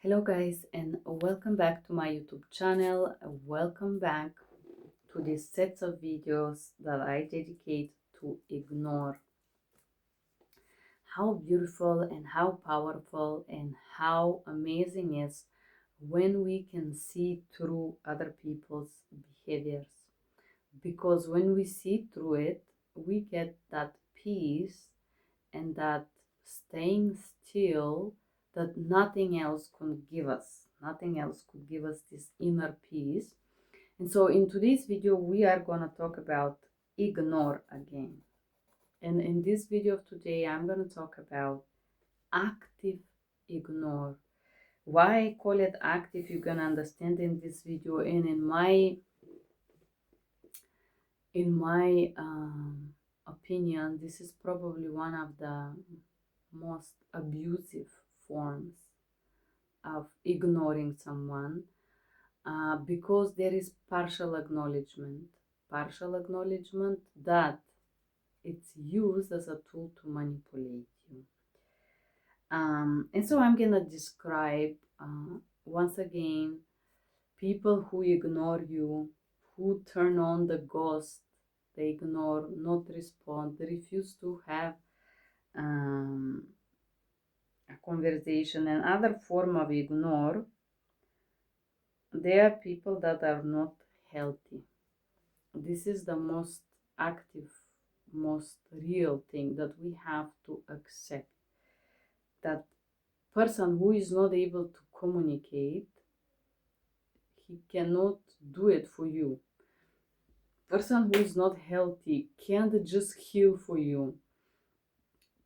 Hello guys, and welcome back to my YouTube channel. Welcome back to these sets of videos that I dedicate to ignore. How beautiful and how powerful and how amazing is when we can see through other people's behaviors. Because when we see through it, we get that peace and that staying still that nothing else could give us. Nothing else could give us this inner peace. And so in today's video, we are going to talk about ignore again. And in this video of today, I'm going to talk about active ignore. Why I call it active, you're going to understand in this video. And in my opinion, this is probably one of the most abusive forms of ignoring someone, because there is partial acknowledgement that it's used as a tool to manipulate you. And so I'm gonna describe once again people who ignore you, who turn on the ghost. They ignore, not respond, they refuse to have a conversation. And other form of ignore, they are people that are not healthy. This is the most active, most real thing that we have to accept. That person who is not able to communicate, he cannot do it for you. Person who is not healthy can't just heal for you.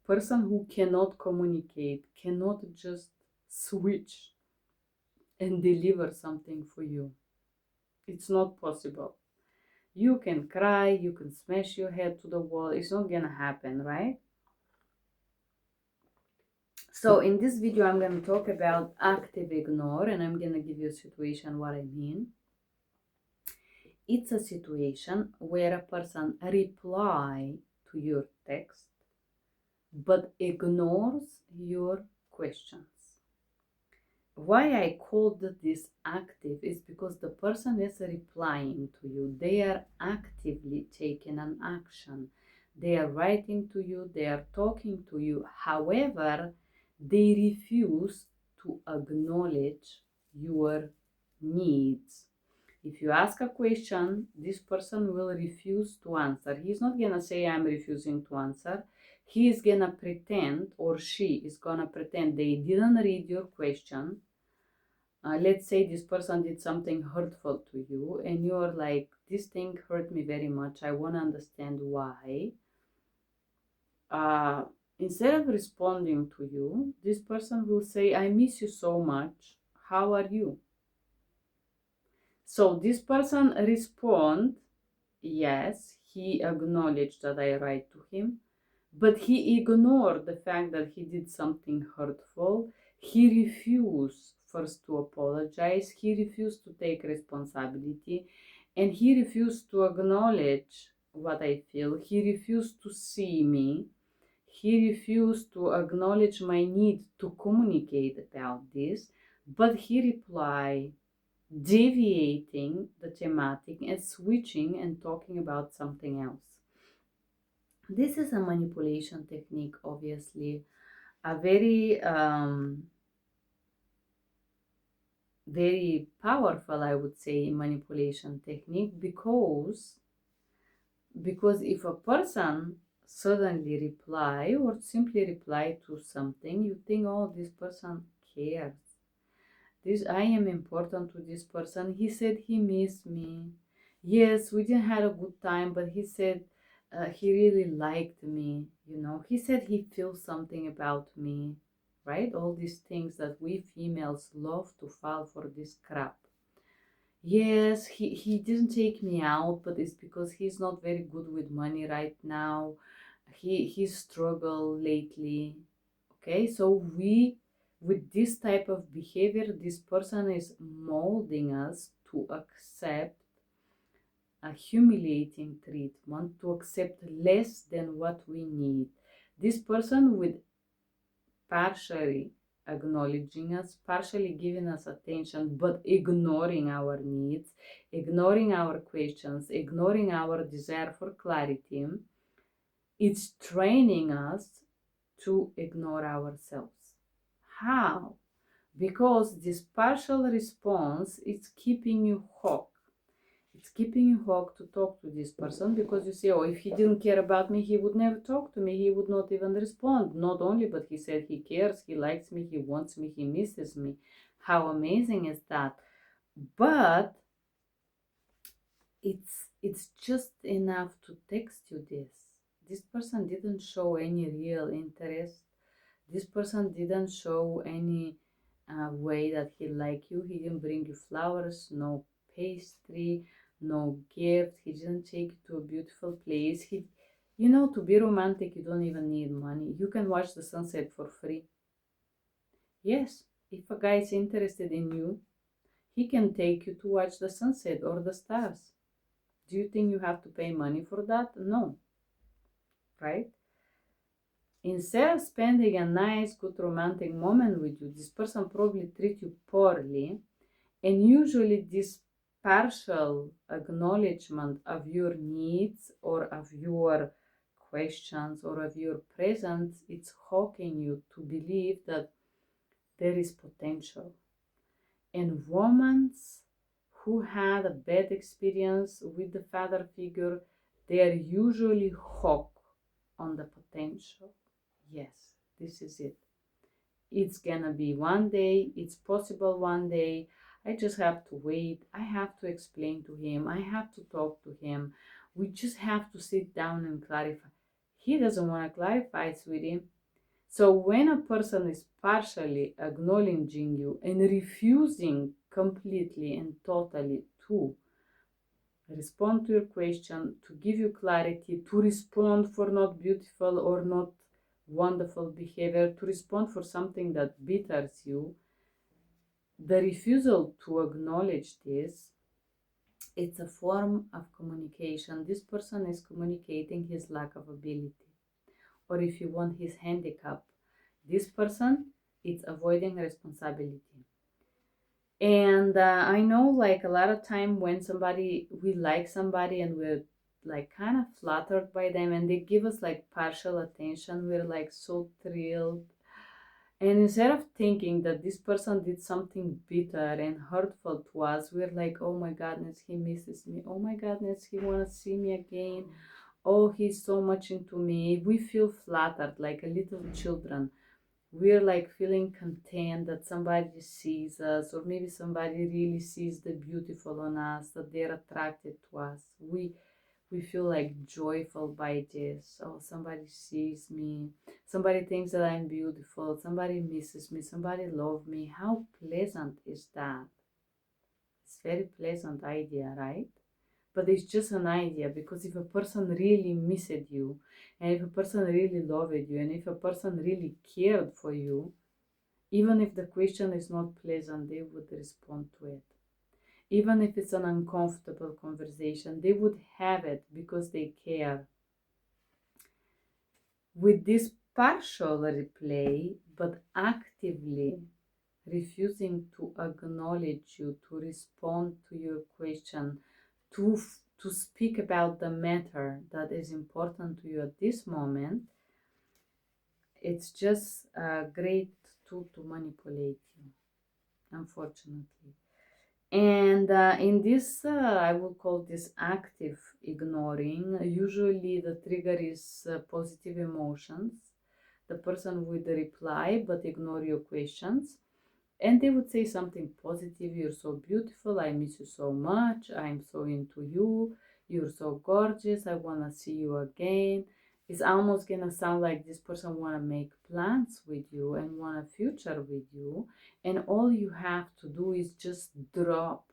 Person who cannot communicate cannot just switch and deliver something for you. It's not possible. You can cry, you can smash your head to the wall, it's not gonna happen, right? So in this video, I'm gonna talk about active ignore, and I'm gonna give you a situation what I mean. It's a situation where a person reply to your text but ignores your questions. Why I called this active is because the person is replying to you. They are actively taking an action. They are writing to you, they are talking to you. However, they refuse to acknowledge your needs. If you ask a question, this person will refuse to answer. He's not gonna say, I'm refusing to answer. He is gonna pretend, or she is gonna pretend they didn't read your question. Let's say this person did something hurtful to you, and you're like, this thing hurt me very much. I want to understand why. Instead of responding to you, this person will say, I miss you so much. How are you? So this person respond, yes, he acknowledged that I write to him, but he ignored the fact that he did something hurtful. He refused first to apologize, he refused to take responsibility, and he refused to acknowledge what I feel. He refused to see me. He refused to acknowledge my need to communicate about this, but he replied, deviating the thematic and switching and talking about something else. This is a manipulation technique, obviously, a very powerful, I would say, manipulation technique, because if a person suddenly reply or simply reply to something, you think, oh, this person cares. This, I am important to this person. He said he missed me. Yes, we didn't have a good time, but he said he really liked me. He said he feels something about me, right? All these things that we females love to fall for this crap. Yes, he didn't take me out, but it's because he's not very good with money right now. He struggled lately. Okay, so with this type of behavior, this person is molding us to accept a humiliating treatment, to accept less than what we need. This person with partially acknowledging us, partially giving us attention, but ignoring our needs, ignoring our questions, ignoring our desire for clarity. It's training us to ignore ourselves. How? Because this partial response is keeping you hooked. It's keeping you hooked to talk to this person, because you say, oh, if he didn't care about me, he would never talk to me. He would not even respond. Not only, but he said he cares, he likes me, he wants me, he misses me. How amazing is that? But it's just enough to text you this. This person didn't show any real interest. This person didn't show any way that he liked you. He didn't bring you flowers, no pastry, no gift. He didn't take you to a beautiful place. To be romantic, you don't even need money. You can watch the sunset for free. Yes, if a guy is interested in you, he can take you to watch the sunset or the stars. Do you think you have to pay money for that? No, right? Instead of spending a nice, good romantic moment with you, this person probably treat you poorly. And usually this partial acknowledgement of your needs or of your questions or of your presence, it's hooking you to believe that there is potential. And women who had a bad experience with the father figure, they are usually hooked on the potential. Yes, this is it. It's gonna be one day, it's possible one day. I just have to wait. I have to explain to him. I have to talk to him. We just have to sit down and clarify. He doesn't want to clarify it with him. So when a person is partially acknowledging you and refusing completely and totally to respond to your question, to give you clarity, to respond for not beautiful or not wonderful behavior, to respond for something that bitters you, the refusal to acknowledge this, it's a form of communication. This person is communicating his lack of ability, or if you want, his handicap. This person is avoiding responsibility. And I know, like, a lot of time when we like somebody and we're like kind of flattered by them and they give us like partial attention, we're like so thrilled. And instead of thinking that this person did something bitter and hurtful to us, we're like, oh my goodness, he misses me. Oh my goodness, he wants to see me again. Oh, he's so much into me. We feel flattered like a little children. We're like feeling content that somebody sees us, or maybe somebody really sees the beautiful on us, that they're attracted to us. We feel like joyful by this. Oh, somebody sees me, somebody thinks that I'm beautiful, somebody misses me, somebody loves me. How pleasant is that? It's very pleasant idea, right? But it's just an idea, because if a person really missed you, and if a person really loved you, and if a person really cared for you, even if the question is not pleasant, they would respond to it. Even if it's an uncomfortable conversation, they would have it because they care. With this partial replay, but actively refusing to acknowledge you, to respond to your question, to speak about the matter that is important to you at this moment, it's just a great tool to manipulate you, unfortunately. And in this, I will call this active ignoring. Usually the trigger is positive emotions. The person would reply but ignore your questions. And they would say something positive. You're so beautiful. I miss you so much. I'm so into you. You're so gorgeous. I want to see you again. It's almost going to sound like this person want to make plans with you and want a future with you. And all you have to do is just drop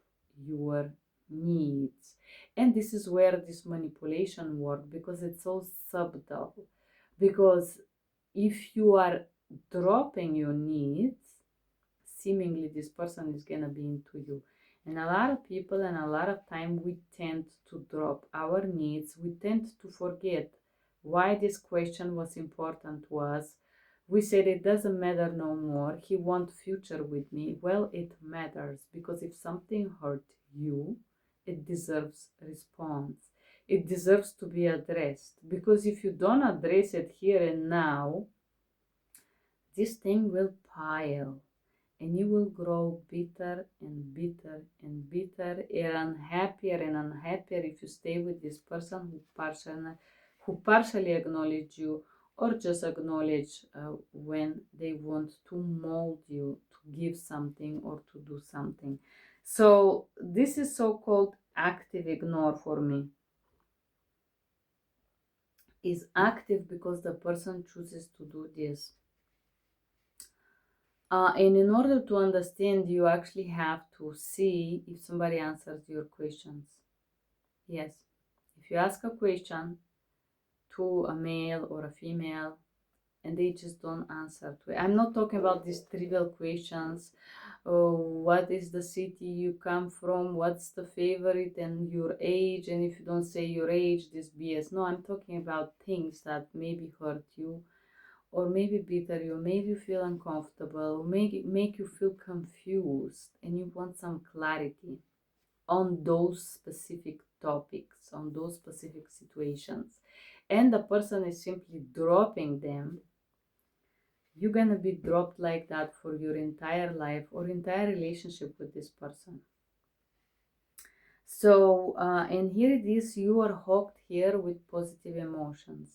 your needs. And this is where this manipulation works, because it's so subtle. Because if you are dropping your needs, seemingly this person is gonna be into you. And a lot of people and a lot of time we tend to drop our needs. We tend to forget why this question was important to us. We said it doesn't matter no more. He wants future with me. Well, it matters, because if something hurt you, it deserves response. It deserves to be addressed, because if you don't address it here and now, this thing will pile, and you will grow bitter and bitter and bitter and unhappier if you stay with this person who partially acknowledge you, or just acknowledge when they want to mold you to give something or to do something. So this is so-called active ignore for me. Is active because the person chooses to do this. And in order to understand, you actually have to see if somebody answers your questions. Yes, if you ask a question to a male or a female and they just don't answer to it. I'm not talking about these trivial questions. Oh, what is the city you come from? What's the favorite and your age? And if you don't say your age, this BS. No, I'm talking about things that maybe hurt you, or maybe bitter you, make you feel uncomfortable, make you feel confused, and you want some clarity on those specific topics, on those specific situations, and the person is simply dropping them, you're gonna be dropped like that for your entire life or entire relationship with this person. So, and here it is, you are hooked here with positive emotions,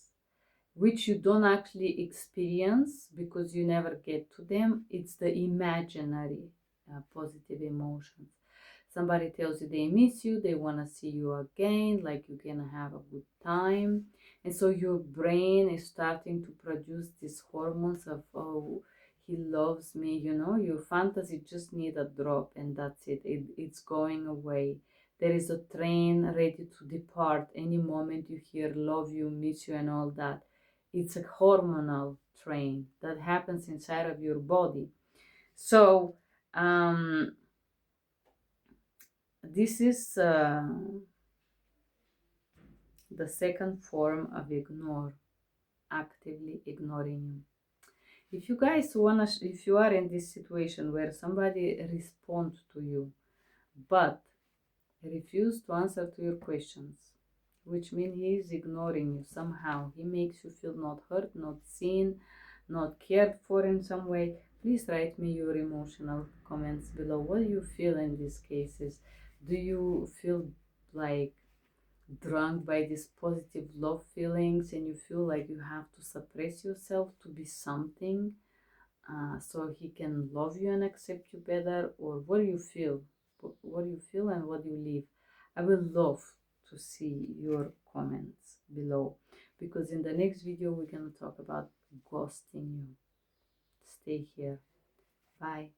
which you don't actually experience because you never get to them. It's the imaginary positive emotions. Somebody tells you they miss you, they want to see you again, like you're gonna have a good time. And so your brain is starting to produce these hormones of, oh, he loves me, your fantasy just need a drop and that's it's going away. There is a train ready to depart any moment you hear love you, miss you, and all that. It's a hormonal train that happens inside of your body. So this is the second form of ignore, actively ignoring you. If you guys if you are in this situation where somebody responds to you but refuse to answer to your questions, which means he is ignoring you somehow, he makes you feel not heard, not seen, not cared for in some way, please write me your emotional comments below. What do you feel in these cases? Do you feel like drunk by these positive love feelings and you feel like you have to suppress yourself to be something so he can love you and accept you better? Or what do you feel? What do you feel and what do you live? I would love to see your comments below, because in the next video we're going to talk about ghosting you. Stay here. Bye.